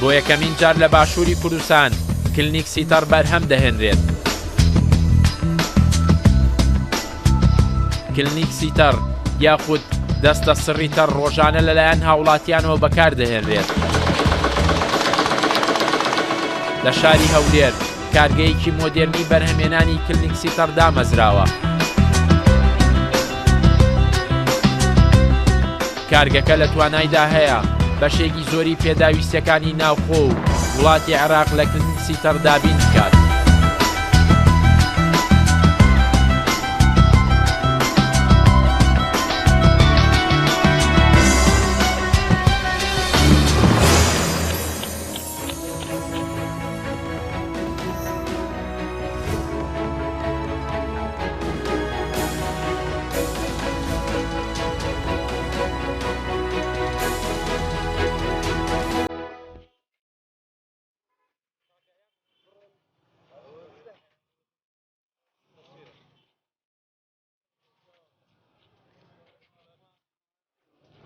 بۆ یەکەمین جار لە باشووری کوردستان کلنیک سیتەر بەرهەم دەهێنرێت. کلنیک سیتەر یاخود دەستە سڕی تەڕ ڕۆژانە لەلایەن هاوڵاتیانەوە بەکاردەهێنرێت. لە شاری هەولێر کارگەیەکی مۆدێرنی بەرهەمهێنانی کلنیک سیتەر دامەزراوە. کارگەکە لە توانایدا هەیە بەشێکی زۆری پێداویستەکانی ناوخۆ و وڵاتی عێراق لە کلنیک سیتەر دابین بکات.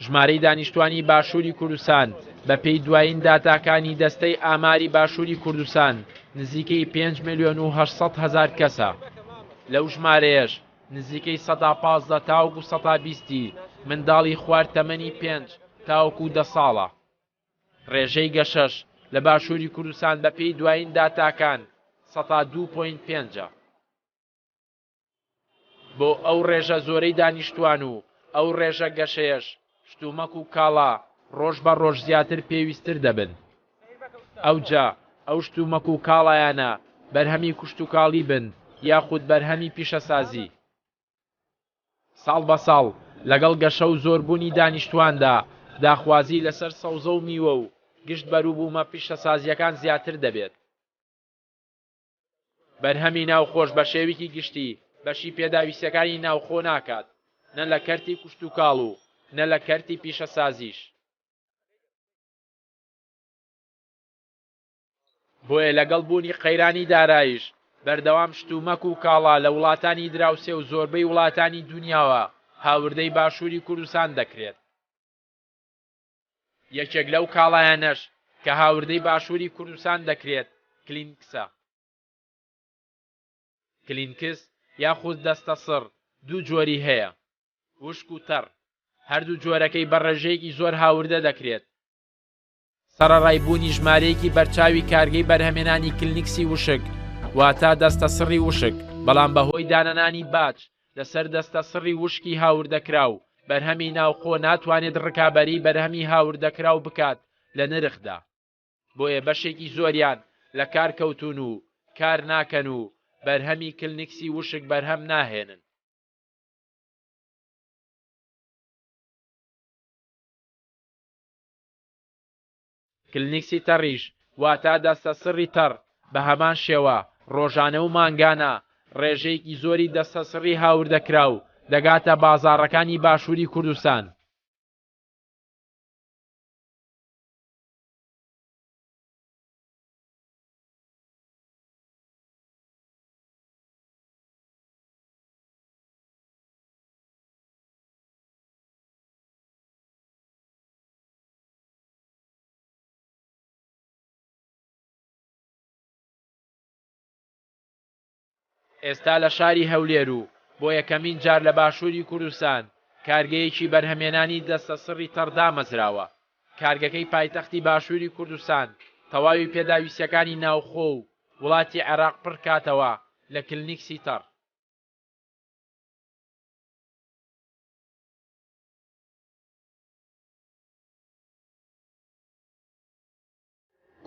ژمارەی دانیشتوانی باشووری کوردستان بە پێی دوایین داتاکانی دەستەی ئاماری باشووری کوردستان نزیکەی 5,800,000 کەسە. لەو ژمارەیەش نزیکەی 115 تاوەکو 120 منداڵی خوار تەمەنی 5 تاوەکو 10 ساڵە. ڕێژەی گەشەش لە باشووری کوردستان بە پێی دوایین داتاکان 102.5. بۆ ئەو ڕێژە زۆرەی دانیشتوان و ئەو ڕێژە گەشەیەش شتومەک و کاڵا ڕۆژ بە ڕۆژ زیاتر پێویستتر دەبن. ئەوجا ئەو شتومەک و کاڵایانە بەرهەمی کوشت و کاڵی بن یاخود بەرهەمی پیشەسازی. ساڵ بە ساڵ لەگەڵ گەشە و زۆربوونی دانیشتواندا داخوازی لەسەر سەوزە و میوە و گشت بەرووبوومە پیشەسازیەکان زیاتر دەبێت. بەرهەمی ناوخۆش بە شێوەیەکی گشتی بەشی پێداویستەکانی ناوخۆ ناکات، نە لە کەرتی کوشت و کاڵ و نە لە کەرتی پیشەسازیش. بۆیە لەگەڵ بوونی قەیرانی دارایش بەردەوام شتومەک و کاڵا لە وڵاتانی دراوسێ و زۆربەی وڵاتانی دنیاوە هاوردەی باشووری کوردستان دەکرێت. یەکێک لەو کاڵایانەش کە هاوردەی باشووری کوردستان دەکرێت کلینکسە. کلینکس یاخود دەستە سڕ دوو جۆری هەیە، وشک و تەڕ. هەردوو جۆرەکەی بە ڕێژەیەکی زۆر هاوردە دەکرێت. سەرەڕایبوونی ژمارەیەکی بەرچاوی کارگەی بەرهەمهێنانی کلینکسی وشک واتە دەستە سڕی وشک، بەڵام بەهۆی دانەنانی باج لەسەر دەستە سڕی وشکی هاوردەکراو بەرهەمی ناوخۆ ناتوانێت ڕکابەری بەرهەمی هاوردەکراو بکات لە نرخدا. بۆیە بەشێکی زۆریان لە کار کەوتون و کار ناکەن و بەرهەمی کلینکسی وشک بەرهەم ناهێنن. کلینکسی تەڕیش واتە دەستە سڕی تەڕ بە هەمان شێوە ڕۆژانە و مانگانە ڕێژەیەکی زۆری دەستە سڕی هاوردەکراو دەگاتە بازاڕەکانی باشووری کوردستان. ئێستا لە شاری هەولێر و بۆ یەکەمین جار لە باشووری کوردستان کارگەیەکی بەرهەمهێنانی دەستە سڕی تەڕ دامەزراوە. کارگەکەی پایتەختی باشووری کوردستان تەواوی پێداویستەکانی ناوخۆ و وڵاتی عێراق پڕ کاتەوە لە کلینکسی تەڕ.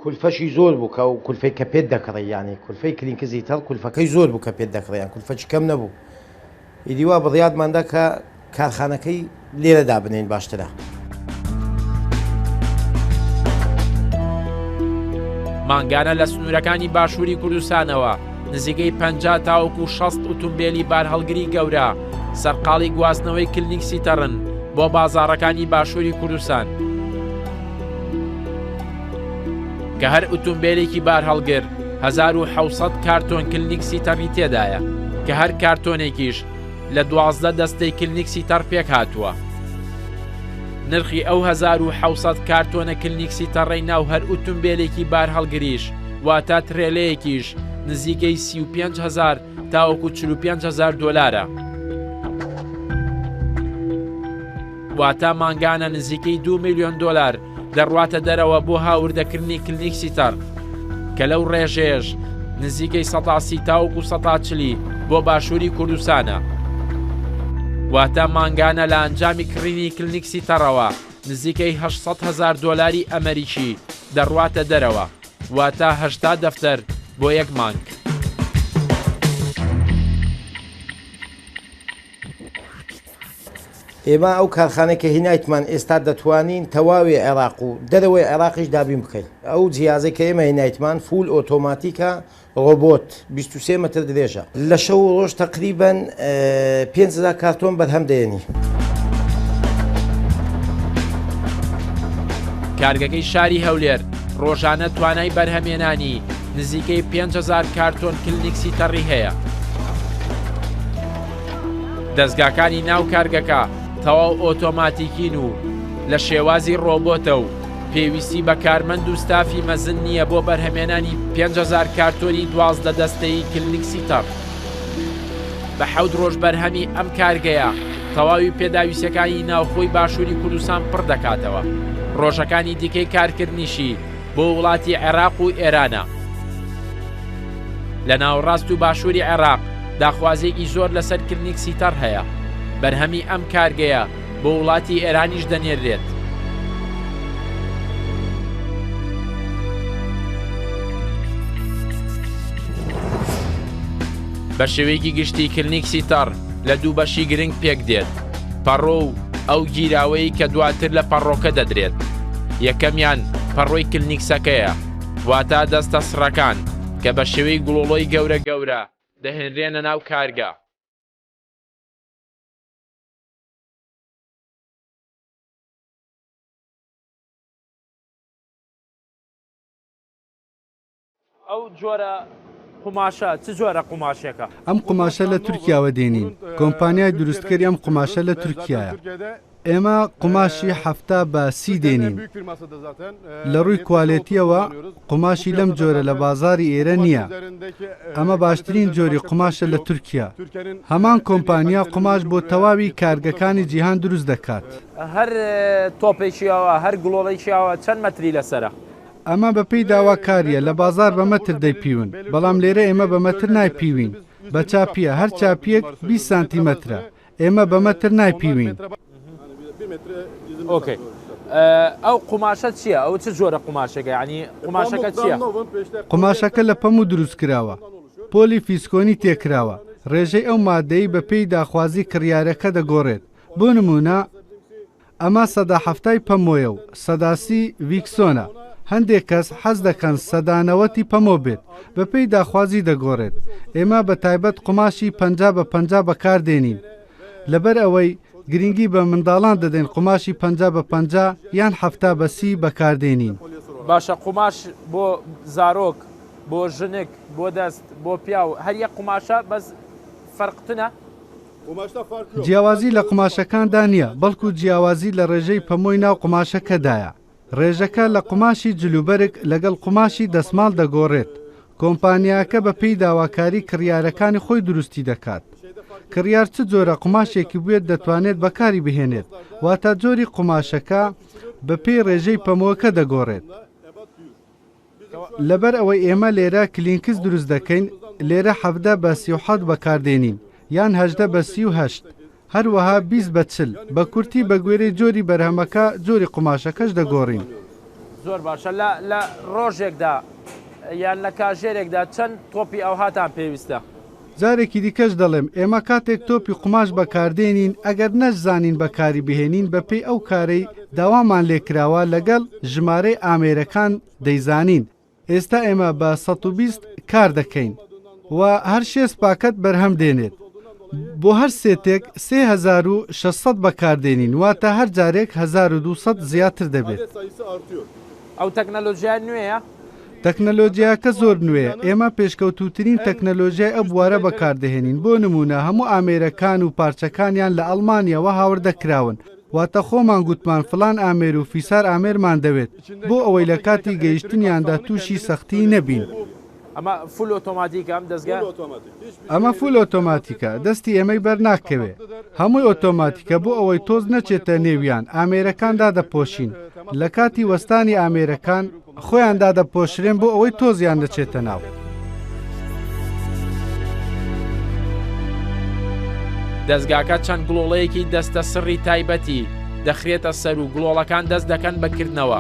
کولفەشی زۆر بوو کە و کولفەی کە پێت دەکڕی، یانی کولفەی کلینکسی تەڕ کولفەکەی زۆر بوو کە پێت دەکڕیان، کولفەی کەم نەبوو. ئیدیوا بڕیادماندا کە کارخانەکەی لێرەدا بنێن باشترە. مانگانە لە سنوورەکانی باشووری کوردستانەوە نزیکەی 50 تاوەکو 60 ئۆتۆمبیلی بار هەڵگری گەورە سەرقاڵی گواستنەوەی کلینکسی تەڕن بۆ بازاڕەکانی باشووری کوردستان. کە هەر ئۆتۆمبیلێکی بار هەڵگر 1700 کارتۆن کلینکسی تەڕی تێدایە کە هەر کارتۆنێکیش لە 12 دەستەی کلینکسی تەڕ پێک هاتووە. نرخی ئەو 1600 کارتۆنە کلنیکسی تەڕەی ناو هەر ئۆتۆمبیلێکی بار هەڵگریش واتە ترێلەیەکیش نزیکەی 35,000 تاوەکو 45,000 دۆلارە. واتە مانگانە نزیکەی 2 میلیۆن دۆلار دەڕواتە دەرەوە بۆ هاوردەکردنی کلنیکسی تەڕ کە لەو ڕێژەیەش نزیکەی 130 تاوەکو 140 بۆ باشووری کوردستانە. واتە مانگانە لە ئەنجامی کڕینی کلنیکسی تەڕەوە نزیکەی 800,000 دۆلاری ئەمریکی دەڕواتە دەرەوە واتە 80 دەفتەر بۆ یەک مانگ. ئێمە ئەو کارخانەکە هینایتمان ئێستا دەتوانین تەواوی عێراق و دەرەوەی عێراقیش دابین بکەین. ئەو جیازە کە ئێمە هینایتمان فول ئۆتۆماتیکە ڕۆبۆت 23 متر درێژە لە شەو ڕۆژ تقریبەن 5,000 کارتۆن بەرهەم دێنی. کارگەکەی شاری هەولێر ڕۆژانە توانای بەرهەمێنانی نزیکەی 5,000 کارتۆن کلنیکسی تەڕی هەیە. دەستگاکانی ناو کارگەکە تەواو ئۆتۆماتیکین و لە شێوازی ڕۆبۆتە و پێویستی بە کارمەند و ستافی مەزن نییە بۆ بەرهەمێنانی 5,000 کارتۆنی 12 دەستەی کلنیکسی تەڕ. بە 7 ڕۆژ بەرهەمی ئەم کارگەیە تەواوی پێداویستەکانی ناوخۆی باشووری کوردستان پڕ دەکاتەوە. ڕۆژەکانی دیکەی کارکردنیشی بۆ وڵاتی عێراق و ئێرانە. لە ناوەڕاست و باشووری عێراق داخوازێکی زۆر لەسەر کلنیکسی تەڕ هەیە. بەرهەمی ئەم کارگەیە بۆ وڵاتی ئێرانیش دەنێرێت. بە شێوەیەکی گشتی کلنیکسی تەڕ لە دوو بەشی گرنگ پێک دێت. پەڕۆ و ئەو گیراوەی کە دواتر لە پەڕۆکە دەدرێت. یەکەمیان پەڕۆی کلنیکسەکەیە واتە دەستە سڕەکان کە بە شێوەی گوڵۆڵۆی گەورە گەورە دەهێنرێنە ناو کارگە. ئەو جۆرە قوماشە چ جۆرە قوماشێکە؟ ئەم قوماشە لە تورکیاوە دێنین. کۆمپانیای دروستکەری ئەم قوماشە لە تورکیایە. ئێمە قوماشی 70 بە 30 دێنین. لە ڕووی کوالێتیەوە قوماشی لەم جۆرە لە بازاری ئێرە نییە. ئەمە باشترین جۆری قوماشە لە تورکیا. هەمان کۆمپانیا قوماش بۆ تەواوی کارگەکانی جیهان دروست دەکات. هەر تۆپێکیەوە هەر گوڵۆڵێکیەوە چەند مەتری لەسرە؟ ئەمە بەپێی داواکاریە لە بازار بە مەتر دەیپیون. بەڵام لێرە ئێمە بە مەتر نایپیوین. بە چاپیە هەر چاپیەک 20 سانتیمەترە. ئێمە بە مەتر نایپیوین. ئۆکەی. ئەو قوماشە چییە؟ ئەو چ جۆرە قوماشەکە؟ یعنی قوماشەکە چییە؟ قوماشەکە لە پەم و دروست کراوە. پۆلی فیسکۆنی تێکراوە. ڕێژەی ئەو مادەی بەپێی داخوازی کڕیارەکە دەگۆڕێت. بۆ نمونە ئەمە 170 پەمۆیە و 130 ڤیکسۆنە. هەندێک کەس حەز دەکەن 190 پەمۆ بێت بەپێی داخوازی دەگۆڕێت. ئێمە بە تایبەت قوماشی 50 بە 50 بەکاردێنین. لەبەر ئەوەی گرنگی بە منداڵان دەدەین قوماشی 50 بە 50 یان 70 بە 30 بەکاردێنین. باشە قوماش بۆ زارۆک بۆ ژنک بۆ دەست بۆ پیاو هەر یەک قوماشە بەس فەرقتنە؟ جیاوازی لە قوماشەکاندا نییە بەڵکو جیاوازی لە ڕێژەی پەمۆی ناو قوماشەکەدایە. ڕێژەکە لە قوماشی جلوبەرگ لەگەڵ قوماشی دەسماڵ دەگۆڕێت. کۆمپانیاکە بەپێی داواکاری کڕیارەکانی خۆی دروستی دەکات. کڕیار چ جۆرە قوماشێکی بێت دەتوانێت بەکاری بهێنێت واتە جۆری قوماشەکە بەپێی ڕێژەی پەمۆکە دەگۆڕێت. لەبەر ئەوەی ئێمە لێرە کلینکس دروست دەکەین لێرە 17 بە 37 بەکاردێنین یان 18 بە 38 هەروەها 20 بە 40 بە کورتی بە گوێرەی جۆری بەرهەمەکە جۆری قوماشەکەش دەگۆڕین. زۆر باشە لە ڕۆژێکدا یان لە کاژێرێکدا چەند تۆپی ئەو هاتان پێویستە؟ جارێکی دیکەش دەڵێم ئێمە کاتێک تۆپی قوماش بەکاردێنین ئەگەر نەشزانین بەکاری بهێنین بەپێی ئەو کارەی داوامان لێکراوە لەگەڵ ژمارەی ئامێرەکان دەیزانین. ئێستا ئێمە بە 120 کار دەکەین و هەر 6 پاکەت بەرهەم دێنێت. بۆ هەر سێتێک 3600 بەکاردێنین واتە هەر جارێک 1200 زیاتر دەبێت. ئەو تەکنەلۆژیای نوێیە؟ تەکنەلۆژیاکە زۆر نوێیە. ئێمە پێشکەوتوترین تەکنەلۆژیای ئەو بوارە بەکاردەهێنین. بۆ نمونە هەموو ئامێرەکان و پارچەکانیان لە ئەڵمانیەوە هاوردەکراون. واتە خۆمان گوتمان فلان ئامێر و فیسار ئامێرمان دەوێت بۆ ئەوەی لە کاتی گەیشتنیاندا تووشی سەختی نەبین. ئەمە فول ئۆتۆماتیکە ئەم دەستگا؟ ئەمە فول ئۆتۆماتیکە، دەستی ئێمەی بەرناکەوێ. هەمووی ئۆتۆماتیکە بۆ ئەوەی تۆز نەچێتە نێویان ئامێرەکاندا دەپۆشین. لە کاتی وەستانی ئامێرەکان خۆیاندا دەپۆشرێن بۆ ئەوەی تۆزیان دەچێتە ناو. دەستگاکە چەند گڵۆڵەیەکی دەستە سڕی تایبەتی دەخرێتە سەر و گڵۆڵەکان دەست دەکەن بەکردنەوە.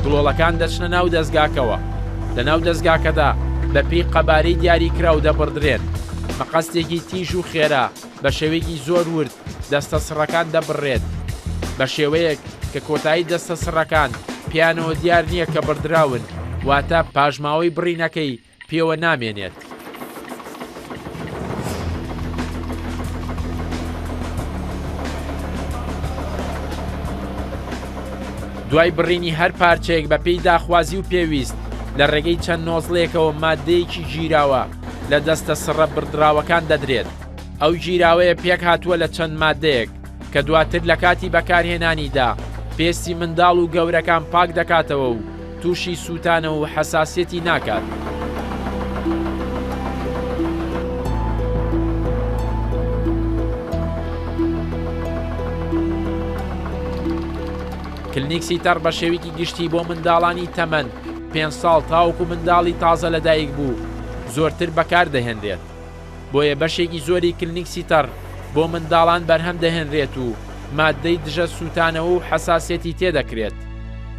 گڵۆڵەکان دەچنە ناو دەستگاکەوە. لە ناو دەستگاکەدا بەپێی قەبارەی دیاریکرا و دەبڕدرێن. مەقەستێکی تیژ و خێرا بە شێوەیەکی زۆر ورد دەستە سڕەکان دەبڕێت بە شێوەیەک کە کۆتایی دەستە سڕەکان پیانەوە دیار نییە کە بڕدراون، واتە پاژماوەی بڕینەکەی پێوە نامێنێت. دوای بڕینی هەر پارچەیەک بە پێی داخوازی و پێویست لە ڕێگەی چەند نۆزلێکەوە مادەیەکی گیراوە لە دەستە سڕە بڕدراوەکان دەدرێت. ئەو گیراوەیە پێک هاتووە لە چەند مادەیەک کە دواتر لە کاتی بەکارهێنانیدا پێستی منداڵ و گەورەکان پاک دەکاتەوە و تووشی سووتانە و حەساسیەتی ناکات. کلنیکسی تەڕ بە شێوێکی گشتی بۆ منداڵانی تەمەن 5 ساڵ تاوەکو منداڵی تازە لەدایک بوو زۆرتر بەکار دەهێنرێت. بۆیە بەشێکی زۆری کلنیکسی تەڕ بۆ منداڵان بەرهەم دەهێنرێت و مادەی دژە سووتانەوە و حەساسیەتی تێدەکرێت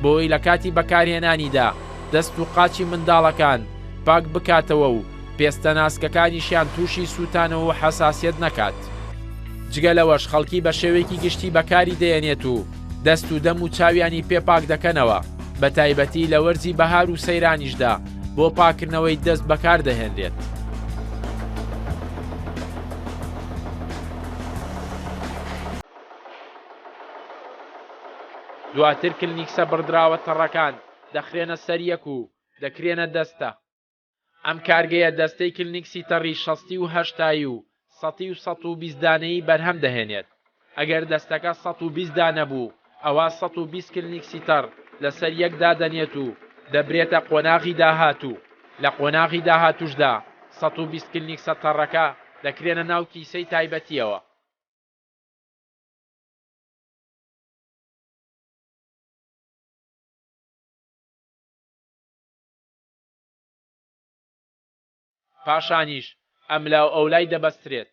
بۆی لە کاتی بەکارهێنانیدا دەست و قاچی منداڵەکان پاک بکاتەوە و پێستە ناسکەکانیشیان تووشی سووتانەوە و حەساسیەت نەکات. جگە لەوەش خەڵکی بە شێوەیەکی گشتی بەکاری دەێنێت و دەست و دەم و چاویانی پێ پاک دەکەنەوە، بە تایبەتی لە وەرزی بەهار و سەیرانیشدا بۆ پاکردنەوەی دەست بەکار دەهێنرێت. دواتر کلنیکسە بڕدراوە تەڕەکان دەخرێنە سەریەک و دەکرێنە دەستە. ئەم کارگەیە دەستەی کلنیکسی تەڕی 60 و 80 و 120 دانەیی بەرهەم دەهێنێت. ئەگەر دەستەکە 120 دانە بوو ئەوە 120 کلنیکسی تەڕ لەسەر یەکدا دەنێت و دەبرێتە قۆناغی داهاتوو. لە قۆناغی داهاتوشدا 120 کلنیکسە تەڕەکە دەکرێنە ناو کیسەی تایبەتیەوە. پاشانیش ئەملاو ئەولای دەبەسترێت.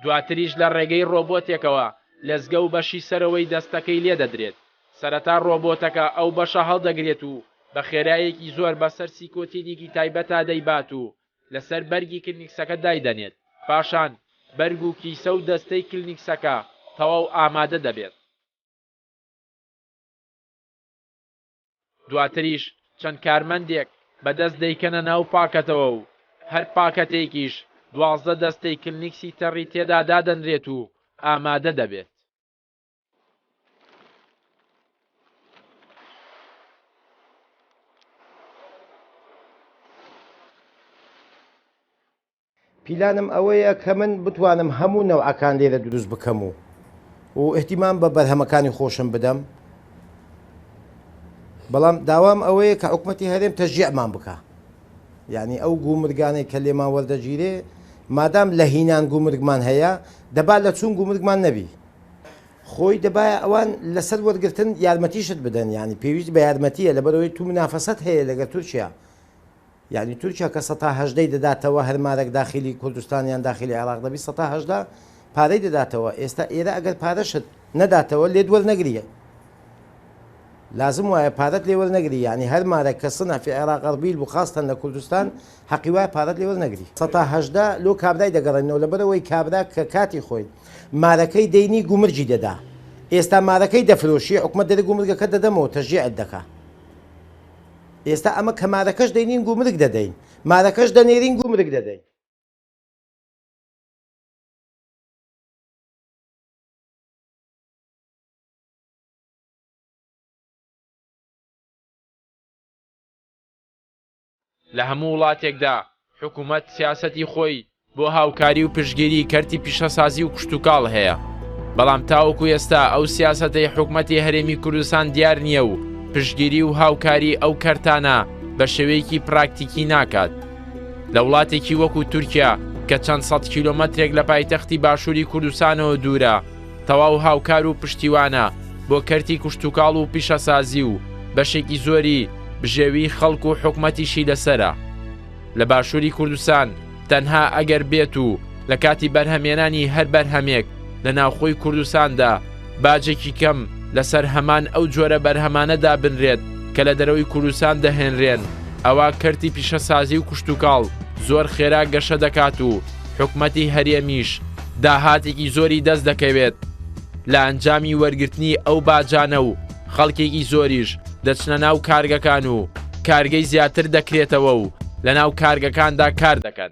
دواتریش لە ڕێگەی ڕۆبۆتێکەوە لەزگە و بەشی سەرەوەی دەستەکەی لێ دەدرێت. سەرەتا ڕۆبۆتەکە ئەو بەشە هەڵدەگرێت و بە خێرایەکی زۆر بەسەر سیکۆتینێکی تایبەتا دەیبات و لەسەر بەرگی کلنیکسەکە دایدەنێت. پاشان بەرگ و کیسە و دەستەی کلنیکسەکە تەواو ئامادە دەبێت. دواتریش چەند کارمەندێک بەدەست دەیکەنە ناو پاکەتەوە و هەر پاکەتێکیش 12 دەستەی کلنیکسی تەڕی تێدا دادەنرێت و ئامادە دەبێت. پیلانم ئەوەیە کە من بتوانم هەموو نەوعەکان لێرە دروست بکەم و ئێحتیمام بە بەرهەمەکانی خۆشم بدەم، بەڵام داوام ئەوەیە کە حکومەتی هەرێم تەشجیعمان بکە. یعنی ئەو گومرگانەی کە لێمان وەردەگیرێ مادام لە هینان گومرگمان هەیە دەبا لە چوون گومرگمان نەبی، خۆی دەبایە ئەوان لەسەر وەرگرتن یارمەتیشت بدەن. ینی پێویست بە یارمەتیە لەبەرەوەی تو منافەسەت هەیە لەگەر تورکیا. یعنی تورکیا کە 180 دەداتەوە هەرمارێک داخلی کوردستانیان داخلی عێراق دەبی 180 پارەی دەداتەوە. ئێستا ئێرە ئەگەر پارەشت نەداتەوە لێ وەرنەگریە، لازم وایە پارەت لێ وەرنەگری. یعنی هەرمارێک کە سنەفی عێراق غەربیل بوو خاستن لە کوردستان حەقی وایە پارەت لێ وەرنەگری. 180 لۆ کابرای دەگەڕێنەوە لەبەرەوەی کابرا کە کاتی خۆی مارەکەی دەینی گومرجی دەدا. ئێستا مارەکەی دەفرۆشی حکومەت دەرە گومرگەکە دەدەمەوە تەشجیعت دەکا. ئێستا ئەمە کە مارەکەش دەینین گومرگ دەدەین، مارەکەش دەنێرین گومرگ دەدەین. لە هەموو وڵاتێکدا حکوومەت سیاسەتی خۆی بۆ هاوکاری و پشتگیری کەرتی پیشەسازی و کشتتوکاڵ هەیە، بەڵام تاوەکو ئێستا ئەو سیاسەتەی حکوومەتی هەرێمی کوردستان دیار نییە و پشتگیری و هاوکاری ئەو کەرتانە بە شێوەیەکی پراکتیکی ناکات. لە وڵاتێکی وەکو تورکیا کە چەند سەد کیلۆمەترێک لە پایتەختی باشووری کوردستانەوە دوورە، تەواو هاوکار و پشتیوانە بۆ کەرتی کشتتوکاڵ و پیشەسازی و بەشێکی زۆری بژێوی خەڵک و حکومەتیشی لەسرە. لە باشووری کوردستان تەنها ئەگەر بێت و لە کاتی بەرهەمێنانی هەر بەرهەمێک لە ناوخۆی کوردستاندا باجێکی کەم لەسەر هەمان ئەو جۆرە بەرهەمانەدا بنرێت کە لە دەرەوەی کوردستان دەهێنرێن، ئەوە کەرتی پیشەسازی و کشتتوکاڵ زۆر خێرا گەشە دەکات و حکومەتی هەرێمیش داهاتێکی زۆری دەست دەکەوێت لە ئەنجامی وەرگرتنی ئەو باجانە و خەڵکێکی زۆریش دەچنە ناو کارگەکان و کارگەی زیاتر دەکرێتەوە و لە ناو کارگەکاندا کار دەکەن.